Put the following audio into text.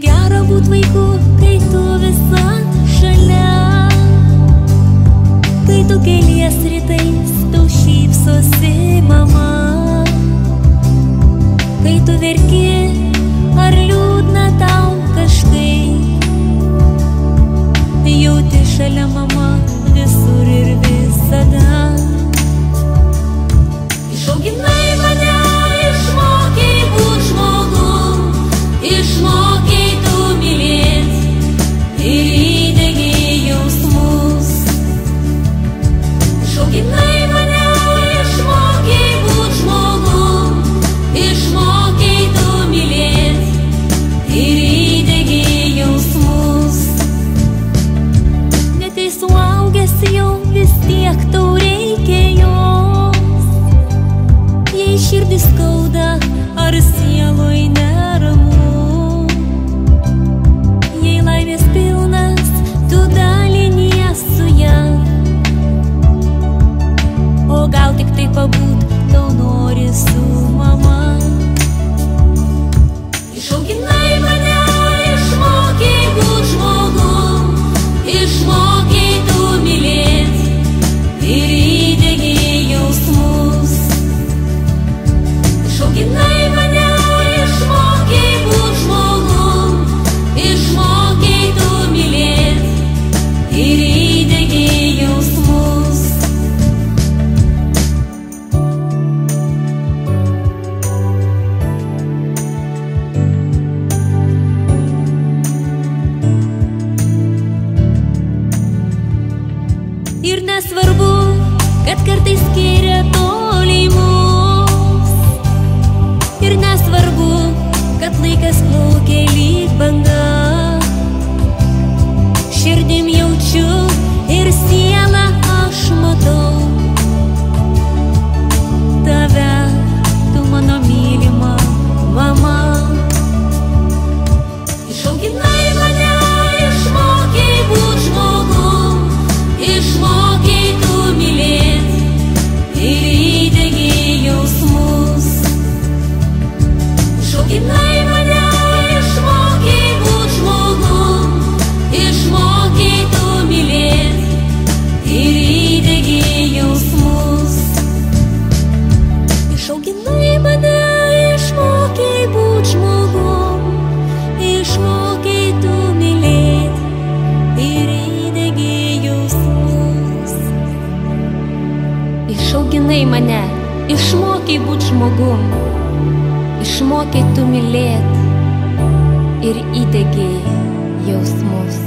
gera būt vaiku, kai tu visad šalia, kai tu kelies rytais, tau šypsosi mama, kai tu verki, ar liūdna tau kažkaip, jauti šalia mama visur ir visada. Išauginai mane, išmokei būt žmogum, išmokei tu mylėt ir įdegei jausmus. Išauginai mane, išmokei būt žmogum, išmokei tu mylėt ir įdegei jausmus. Net jei suaugęs jau vis tiek tau reikia jos, jei širdis skauda ar sieloj neramu, jei laimės pilnas tu dalinies su ja, o gal tik tai pabūt tau nori su mama. Išauginai mane, išmokei būt žmogum, išmokei tu mylėt ir įdegei jausmus. Išauginai mane, išmokei būt žmogum, išmokei tu mylėt ir įdegei jausmus. Ir nesvarbu, kad kartais skiria toliai mus, ir nesvarbu, kad laikas plaukia lyg banga. Širdim jaučiu ir sielą aš matau tave, tu mano mylima mama. Išauginai mane, išmokei būt žmogum, išmokei tu mylėt ir įdegei jausmus. Išauginai mane, išmokei būt žmogum, išmokei tu mylėt ir įdegei jausmus. Išauginai mane, išmokei būt žmogum, išmokei tu mylėt ir įdegei jausmus. Išauginai mane, išmokei būt žmogum, išmokei tu mylėt ir įdegei jausmus.